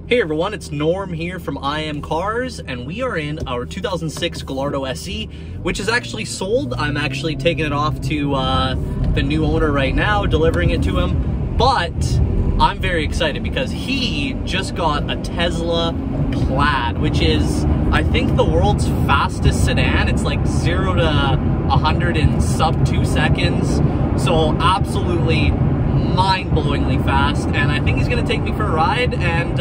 Hey everyone, it's Norm here from IMCARS, and we are in our 2006 Gallardo SE, which is actually sold. I'm actually taking it off to the new owner right now, delivering it to him, but I'm very excited because he just got a Tesla Plaid, which is, I think, the world's fastest sedan. It's like 0 to 100 in sub 2 seconds, so absolutely mind-blowingly fast, and I think he's gonna take me for a ride, and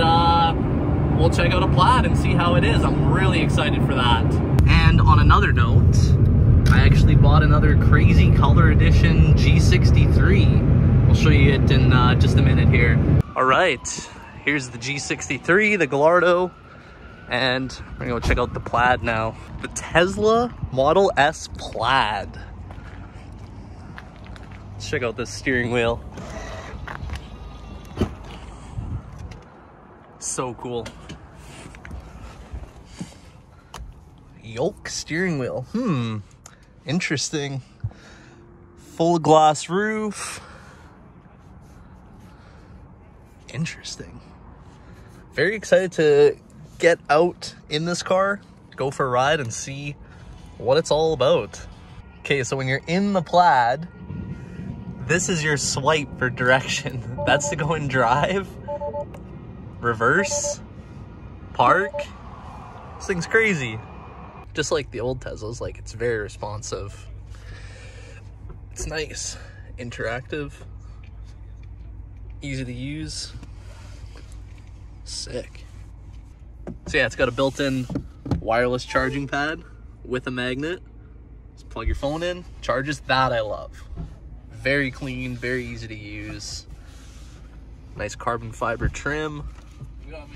we'll check out a Plaid and see how it is. I'm really excited for that. And on another note, I actually bought another crazy color edition G63. I'll show you it in just a minute here. All right, here's the G63, the Gallardo, and we're gonna go check out the Plaid now. The Tesla Model S Plaid. Let's check out this steering wheel. So cool. Yoke steering wheel. Interesting. Full glass roof. Interesting. Very excited to get out in this car, go for a ride, and see what it's all about. Okay, so when you're in the Plaid, this is your swipe for direction. That's to go and drive, reverse, park. This thing's crazy. Just like the old Teslas, like, it's very responsive. It's nice, interactive, easy to use, sick. So yeah, it's got a built-in wireless charging pad with a magnet. Just plug your phone in, charges. That I love. Very clean, very easy to use. Nice carbon fiber trim. We don't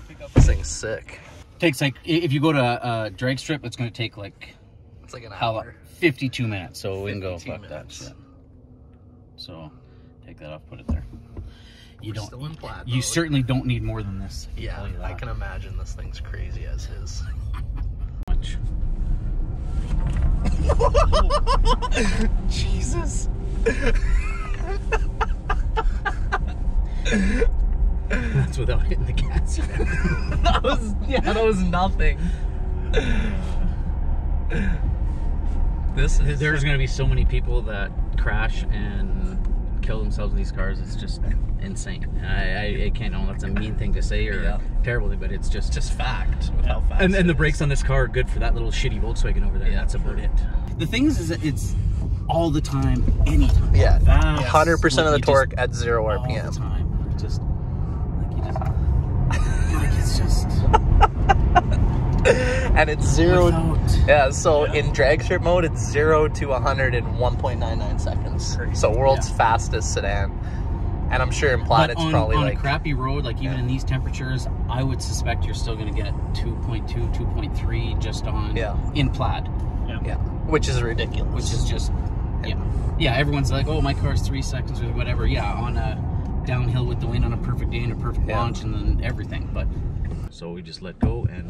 pick up. This thing's sick. Takes like, if you go to drag strip, it's going to take like, it's like an hour. 52 minutes. So we can go fuck minutes. that shit. So take that off, put it there. You don't. Still in Plaid, you certainly don't need more than this. Yeah, I can imagine this thing's crazy as is. Much. Jesus. That's without hitting the gas. that was nothing. There's going to be so many people that crash and kill themselves in these cars. It's just insane. I can't know. That's a mean thing to say or terrible thing, but it's just fact. With how fast and the brakes on this car are good for that little shitty Volkswagen over there. Yeah, that's about it. The thing is that it's all the time, anytime. Yeah, fast. 100% of the torque at 0 all RPM. The time. It's just and it's so in drag strip mode, it's 0 to 100 in 1.99 seconds. Crazy. So world's fastest sedan. And I'm sure in Plaid it's probably on like a crappy road, like even in these temperatures, I would suspect you're still going to get 2.2, 2.3 just on in Plaid. Yeah, which is ridiculous. Which is just yeah. Everyone's like, oh, my car's 3 seconds or whatever. Yeah, on a downhill with the wind on a perfect day and a perfect launch and then everything. But so we just let go and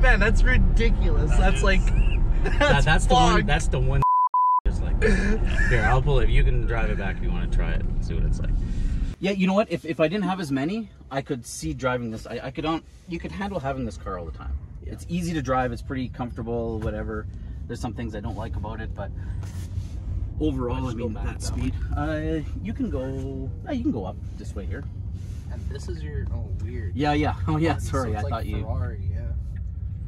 man, that's ridiculous. That's like that's the one just like here, I'll pull it. You can drive it back if you want to try it and see what it's like. Yeah, you know what, if I didn't have as many, I could see driving this. You could handle having this car all the time. It's easy to drive, it's pretty comfortable, whatever. There's some things I don't like about it, but overall, I mean, that speed. You can go up this way here. And this is your weird. Yeah. Oh yeah, sorry, so I thought you. Ferrari,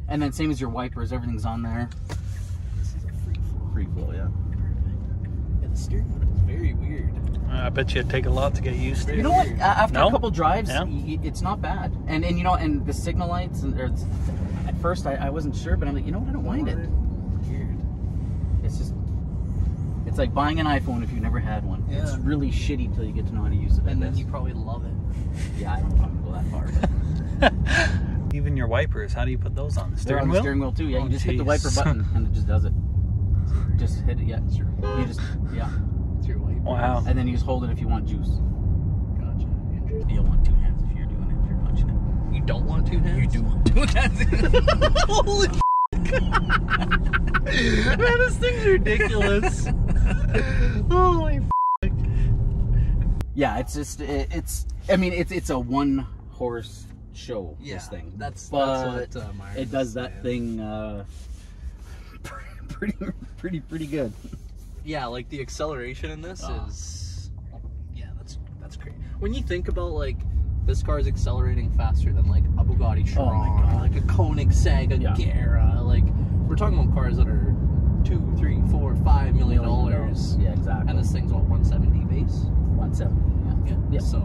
And then same as your wipers, everything's on there. This is a Free flow, yeah. Perfect. Yeah, the steering wheel is very weird. I bet you it'd take a lot to get used to. You know what? After a couple drives, it's not bad. And you know, and the signal lights, and at first I wasn't sure, but I'm like, you know what? I don't mind it. Weird. It's just, it's like buying an iPhone if you've never had one. Yeah. It's really shitty till you get to know how to use it. And then you probably love it. Yeah, I don't know if I'm gonna go that far. But. Even your wipers, how do you put those on the steering wheel? They're on the steering wheel too. Yeah, you just hit the wiper button and it just does it. Just hit it. Yeah, you just It's your wiper. Wow. And then you just hold it if you want juice. Gotcha. Interesting. You'll want 2 hands if you're doing it. If you're punching it. You don't want 2 hands? You do want 2 hands. Holy Man, this thing's ridiculous. Holy f***. Yeah, it's just I mean it's a one horse show, Yeah, this thing. that's but what Myers it does is that saying. thing pretty good. Yeah, like the acceleration in this Oh. is, yeah, that's great. When you think about like this car is accelerating faster than like a Bugatti Chiron, like a Koenigsegg, a Gera, like we're talking about cars that are $2, $3, $4, $5 million. Yeah, exactly. And this thing's what, 170 base? 170. Yeah. So,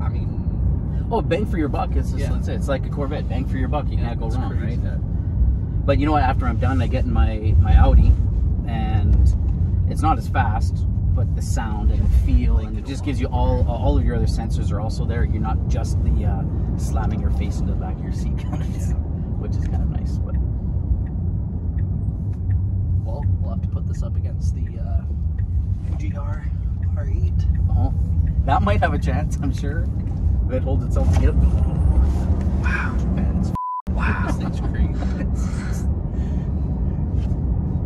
I mean, oh, bang for your buck. It's just that's it. It's like a Corvette. Bang for your buck. You can't go wrong, crazy. right? But you know what? After I'm done, I get in my Audi, and it's not as fast, but the sound and the feel, and it just gives you all of your other sensors are also there. You're not just the slamming your face into the back of your seat kind of thing, which is kind of nice. But well, we'll have to put this up against the GR R8. oh, that might have a chance, I'm sure. If it holds itself together. Wow, man, this thing's crazy.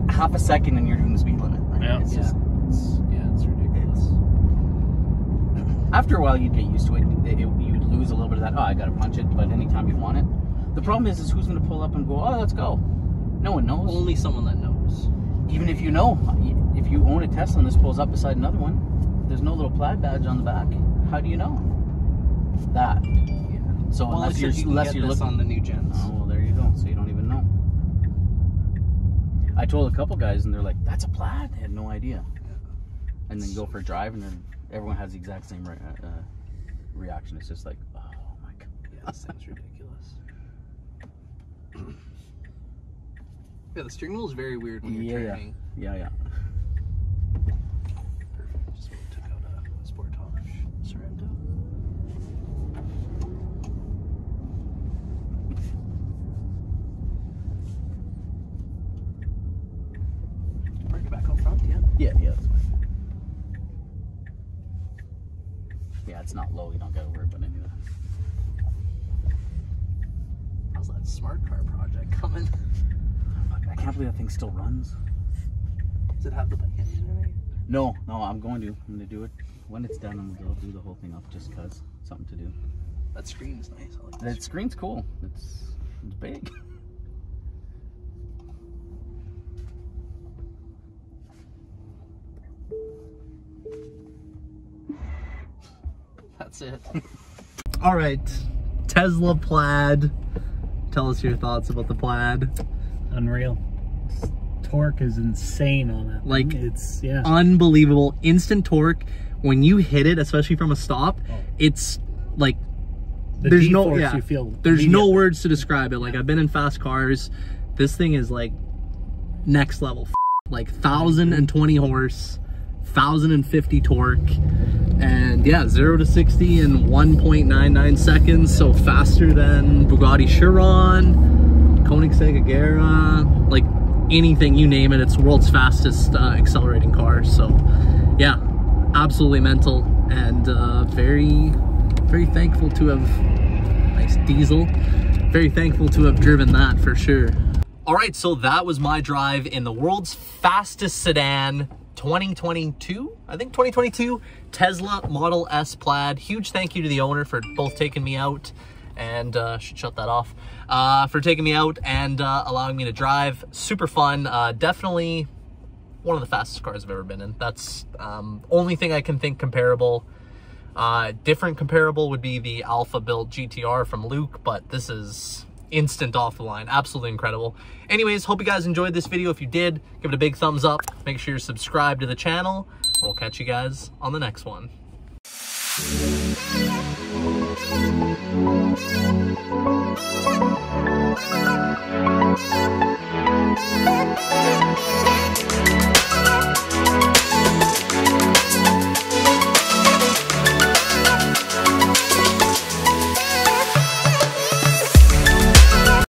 Half a second and you're doing the speed limit. Right? Yeah. It's just, It's ridiculous. after a while you'd get used to it. You'd lose a little bit of that, oh, I gotta punch it, but anytime you want it. The problem is who's gonna pull up and go, oh, let's go? No one knows. Only someone that knows. Even if you know, if you own a Tesla and this pulls up beside another one, there's no little plaid badge on the back. How do you know that? Yeah. So Well, unless you're looking on the new gens. oh, well, there you go. So you don't even know. I told a couple guys and they're like, that's a plaid? They had no idea. And then go for a drive and then everyone has the exact same reaction. It's just like, oh my God. Yeah, this thing's ridiculous. Yeah, the steering wheel is very weird when you're turning. Yeah. Perfect. Just took out a Sportage Sorrento. Park it back out front, yeah? Yeah, that's fine. Yeah, it's not low. You don't get over it, but anyway. How's that smart car project coming? I can't believe that thing still runs. Does it have the bike engine in it? No, I'm going to do it when it's done. I'm going to do the whole thing up just cause something to do. That screen's nice. I like that. That screen's cool. It's big. That's it. All right, Tesla Plaid. Tell us your thoughts about the Plaid. Unreal. Torque is insane on it. Like, it's unbelievable. Instant torque. When you hit it, especially from a stop, it's like there's no you feel there's no words to describe it. Like, I've been in fast cars. This thing is like next level. Like 1,020 horse, 1,050 torque, and yeah, 0 to 60 in 1.99 seconds. So faster than Bugatti Chiron, Koenigsegg Agera, like anything, you name it. It's the world's fastest accelerating car. So yeah, absolutely mental, and very thankful to have, nice diesel, very thankful to have driven that for sure. All right, so that was my drive in the world's fastest sedan, 2022, I think 2022, Tesla Model S Plaid. Huge thank you to the owner for both taking me out and should shut that off, for taking me out and allowing me to drive. Super fun. Definitely one of the fastest cars I've ever been in. That's only thing I can think comparable. Different comparable would be the Alpha built GTR from Luke, but this is instant off the line. Absolutely incredible. Anyways, hope you guys enjoyed this video. If you did, give it a big thumbs up. Make sure you're subscribed to the channel. We'll catch you guys on the next one. We'll be right back.